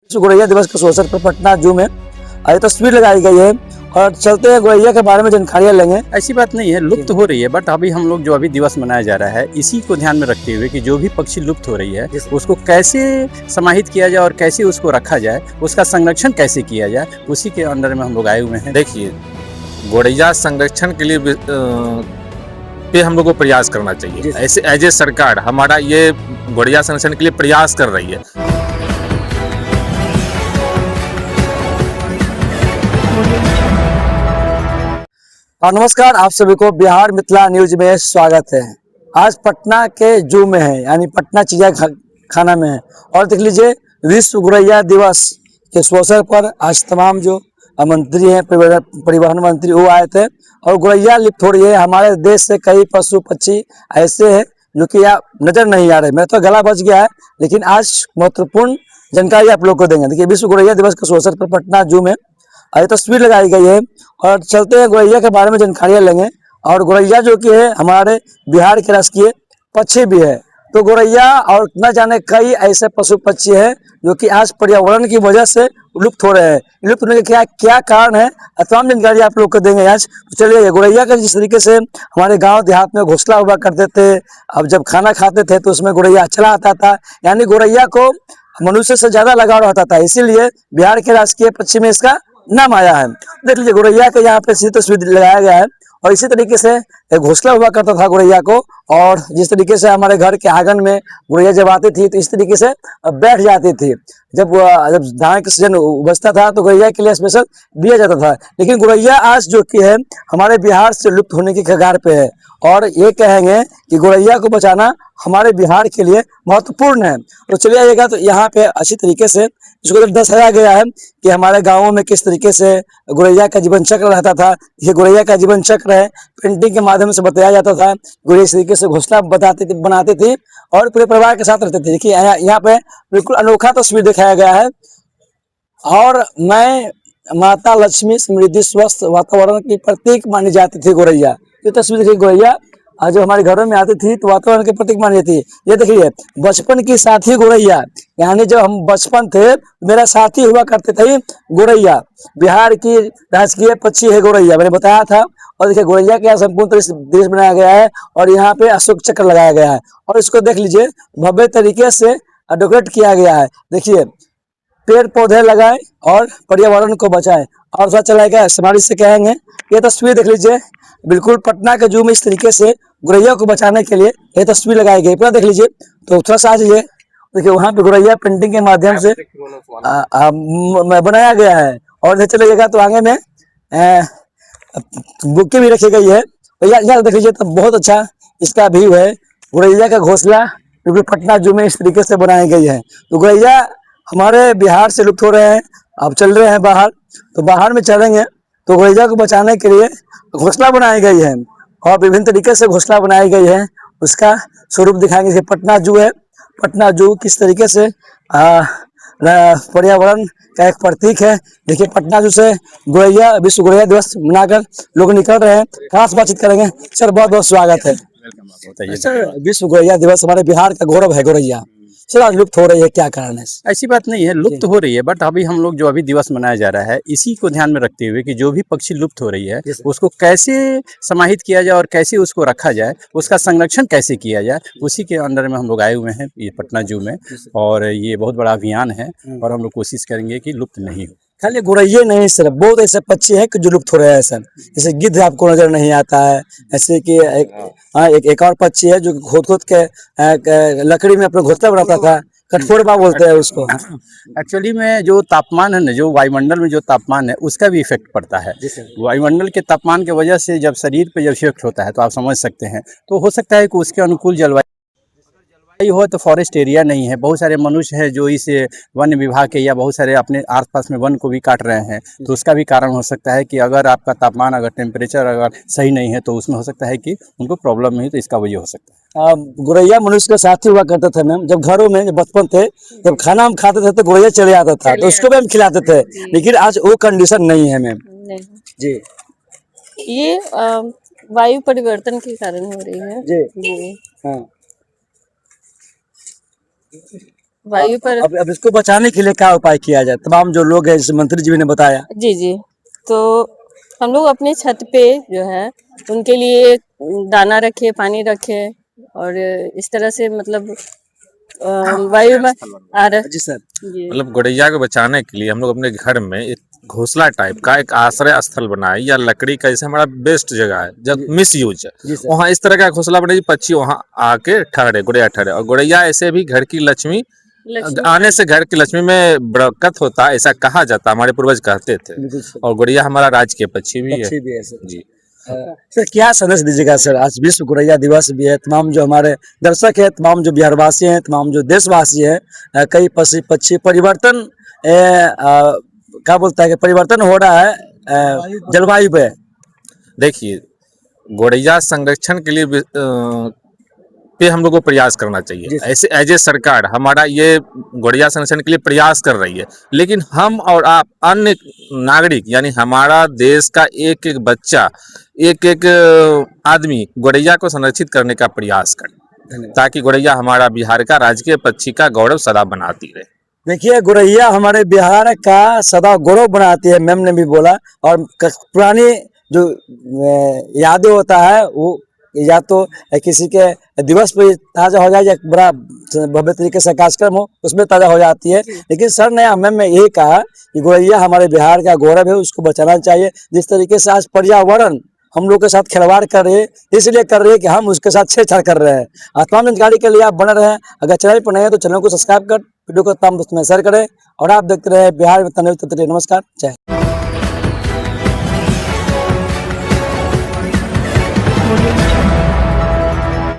विश्व गौरैया दिवस के अवसर पर पटना जू में आज तस्वीर लगाई गई है और चलते हैं गौरैया के बारे में जानकारियां लेंगे। ऐसी बात नहीं है, लुप्त हो रही है, बट अभी हम लोग जो अभी दिवस मनाया जा रहा है इसी को ध्यान में रखते हुए कि जो भी पक्षी लुप्त हो रही है उसको कैसे समाहित किया जाए और कैसे उसको रखा जाए, उसका संरक्षण कैसे किया जाए, उसी के अंडर में हम लोग आए हुए हैं। देखिए, गौरैया संरक्षण के लिए पे हम लोग को प्रयास करना चाहिए। ऐसे एज ए सरकार हमारा ये गौरैया संरक्षण के लिए प्रयास कर रही है। और नमस्कार, आप सभी को बिहार मिथिला न्यूज में स्वागत है। आज पटना के जू में है, यानी पटना चिड़ियाखाना में है और देख लीजिए विश्व गौरैया दिवस के अवसर पर आज तमाम जो मंत्री हैं, परिवहन मंत्री, वो आए थे और गौरैया लिप्त हो रही है। हमारे देश से कई पशु पक्षी ऐसे हैं जो कि आप नजर नहीं आ रहे। मेरा तो गला बच गया है, लेकिन आज महत्वपूर्ण जानकारी आप लोग को देंगे। देखिए, विश्व गौरैया दिवस के अवसर पर पटना जू में आज तस्वीर लगाई गई है और चलते हैं गौरैया के बारे में जानकारियां लेंगे। और गौरैया जो कि है हमारे बिहार के राष्ट्रीय पक्षी भी है। तो गौरैया और न जाने कई ऐसे पशु पक्षी हैं जो कि आज पर्यावरण की वजह से लुप्त हो रहे हैं। लुप्त होने के क्या कारण है, तमाम जानकारी आप लोग को देंगे आज। तो चलिए, गौरैया का जिस तरीके से हमारे गांव देहात में घोंसला हुआ करते थे, अब जब खाना खाते थे तो उसमें गौरैया चला आता था, यानी गौरैया को मनुष्य से ज्यादा लगाव रहता था, इसीलिए बिहार के राष्ट्रीय पक्षी में इसका नाम आया है। देख लीजिए, गौरैया के यहाँ पे सीधी तस्वीर लगाया गया है और इसी तरीके से एक घोंसला हुआ करता था गौरैया को। और जिस तरीके से हमारे घर के आंगन में गौरैया जब आती थी तो इस तरीके से बैठ जाती थी। जब धान का सीजन बचता था तो गौरैया के लिए स्पेशल दिया जाता था। लेकिन गौरैया आज जो कि है हमारे बिहार से लुप्त होने की कगार पे है और ये कहेंगे कि गौरैया को बचाना हमारे बिहार के लिए महत्वपूर्ण है। तो चलिए आइएगा, तो यहाँ पे अच्छी तरीके से इसको दर्शाया गया है कि हमारे गाँवों में किस तरीके से गौरैया का जीवन चक्र रहता था। ये गौरैया का जीवन चक्र है, पेंटिंग के माध्यम से बताया जाता था। गौरैया इस तरीके से घोंसला बनाती थी और पूरे परिवार के साथ रहते थे। देखिए, यहाँ पे बिल्कुल अनोखा तस्वीर दिखाया गया है। और मैं माता लक्ष्मी, समृद्धि, स्वस्थ वातावरण की प्रतीक मानी जाती थी गौरैया। ये तस्वीर देखिए, गौरैया आज जो हमारे घरों में आती थी तो वातावरण के प्रतीक मानी जाती है। ये देखिए, बचपन की साथी गौरैया, यानी जब हम बचपन थे मेरा साथी हुआ करते थे गौरैया। बिहार की राजकीय पक्षी है गौरैया, मैंने बताया था। और देखिए, गौरैया का संपूर्ण दृश्य बनाया गया है और यहाँ पे अशोक चक्र लगाया गया है और इसको देख लीजिए भव्य तरीके से डेकोरेट किया गया है। देखिए, पेड़ पौधे लगाएं और पर्यावरण को बचाएं। और थोड़ा चलाएगा समाज से कहेंगे, ये तस्वीर देख लीजिए, बिल्कुल पटना के जू में इस तरीके से गौरैया को बचाने के लिए ये तस्वीर लगाई गई। पूरा देख लीजिए, तो थोड़ा सा आ जाइए। देखिए, वहाँ पे गौरैया पेंटिंग के माध्यम से बनाया गया है। और इधर चलिएगा तो आगे में बुके भी रखी गई है। यहाँ देख लीजिए, तो बहुत अच्छा इसका व्यू है। गौरैया का घोंसला बिल्कुल पटना जू में इस तरीके से बनाई गई है। तो गौरैया हमारे बिहार से लुप्त हो रहे हैं, अब चल रहे हैं बाहर, तो बाहर में चलेंगे तो गौरैया को बचाने के लिए घोंसला बनाई गई है और विभिन्न तरीके से घोंसला बनाई गई है। उसका स्वरूप दिखाएंगे कि पटना जू है। पटना जू किस तरीके से पर्यावरण का एक प्रतीक है। देखिए, पटना जू से गौरैया विश्व गौरैया दिवस मनाकर लोग निकल रहे हैं। खास बातचीत करेंगे। सर, बहुत बहुत स्वागत है। सर, विश्व गौरैया दिवस हमारे बिहार का गौरव है गौरैया। सर, आज लुप्त हो रही है, क्या कारण है? ऐसी बात नहीं है, लुप्त हो रही है, बट अभी हम लोग जो अभी दिवस मनाया जा रहा है इसी को ध्यान में रखते हुए कि जो भी पक्षी लुप्त हो रही है उसको कैसे समाहित किया जाए और कैसे उसको रखा जाए, उसका संरक्षण कैसे किया जाए, उसी के अंडर में हम लोग आए हुए हैं ये पटना जू में। और ये बहुत बड़ा अभियान है और हम लोग कोशिश करेंगे कि लुप्त नहीं हो। खाली गौरैया नहीं सर, बहुत ऐसे पक्षी हैं कि जो लुप्त हो रहे हैं सर। जैसे गिद्ध आपको नजर नहीं आता है, ऐसे कि एक और पक्षी है जो खोद के लकड़ी में अपना घोंसला बनाता था, कठफोड़वा बोलते हैं उसको। एक्चुअली में जो तापमान है ना, जो वायुमंडल में जो तापमान है उसका भी इफेक्ट पड़ता है। वायुमंडल के तापमान की वजह से जब शरीर पे जब इफेक्ट होता है तो आप समझ सकते हैं। तो हो सकता है कि उसके अनुकूल जलवायु हो, तो फॉरेस्ट एरिया नहीं है। बहुत सारे मनुष्य हैं जो इस वन विभाग के या बहुत सारे अपने आसपास में वन को भी काट रहे हैं, तो उसका भी कारण हो सकता है कि अगर आपका तापमान, अगर टेम्परेचर अगर सही नहीं है तो उसमें हो सकता है कि उनको प्रॉब्लम नहीं, तो इसका वजह हो सकता है। गौरैया मनुष्य के साथ ही हुआ करते थे मैम। जब घरों में जब बचपन थे, जब खाना हम खाते थे तो गौरैया चले आता था, तो उसको भी हम खिलाते थे। लेकिन आज वो कंडीशन नहीं है मैम जी। ये वायु परिवर्तन के कारण हो रही है जी। जी। हाँ, वायु पर अब इसको बचाने के लिए क्या उपाय किया जाए? तमाम जो लोग हैं, जैसे मंत्री जी ने बताया। जी जी, तो हम लोग अपने छत पे जो है उनके लिए दाना रखे, पानी रखे, और इस तरह से मतलब वायु में जी सर। जी मतलब गौरैया को बचाने के लिए हम लोग अपने घर में एक घोंसला टाइप का एक आश्रय स्थल बनाए, या लकड़ी का, जैसे हमारा बेस्ट जगह है जब मिस यूज है, जी सर। वहाँ इस तरह का घोंसला बनाए, पक्षी वहाँ आके ठहरे, गौरैया ठहरे। और गौरैया ऐसे भी घर की लक्ष्मी, लक्ष्मी आने से घर की लक्ष्मी में बरकत होता है, ऐसा कहा जाता, हमारे पूर्वज कहते थे। बिल्कुल सर। और गौरैया हमारा राज्य के पक्षी भी है। अच्छी भी है सर। जी। सर क्या संदेश दीजिएगा सर? आज विश्व गौरैया दिवस भी है, तमाम जो हमारे दर्शक है, तमाम जो बिहारवासी हैं, तमाम जो देशवासी हैं, कई पशु पक्षी परिवर्तन क्या बोलता है कि परिवर्तन हो रहा है जलवायु पे। देखिए, गौरैया संरक्षण के लिए पे हम लोग को प्रयास करना चाहिए। ऐसे एज ए सरकार हमारा ये गौरैया संरक्षण के लिए प्रयास कर रही है, लेकिन हम और आप अन्य नागरिक, यानी हमारा देश का एक एक बच्चा, एक एक आदमी गौरैया को संरक्षित करने का प्रयास करें, ताकि गौरैया हमारा बिहार का राजकीय पक्षी का गौरव सदा बनाती रहे। देखिए, गौरैया हमारे बिहार का सदा गौरव बनाती है, मैम ने भी बोला। और पुरानी जो यादें होता है वो या तो किसी के दिवस पे ताज़ा हो जाए, या बड़ा भव्य तरीके से कार्यक्रम हो उसमें ताज़ा हो जाती है। लेकिन सर ने मैम में यही कहा कि गौरैया हमारे बिहार का गौरव है, उसको बचाना चाहिए। जिस तरीके से आज पर्यावरण हम लोग के साथ खिलवाड़ कर रहे हैं, इसलिए कर रहे हैं कि हम उसके साथ छेड़छाड़ कर रहे हैं। तमाम जानकारी के लिए आप बने रहें। अगर चैनल पर नए हैं तो चैनल को सब्सक्राइब कर वीडियो को तमाम दोस्तों में शेयर करें। और आप देखते रहे बिहार में। नमस्कार, जय हिंद।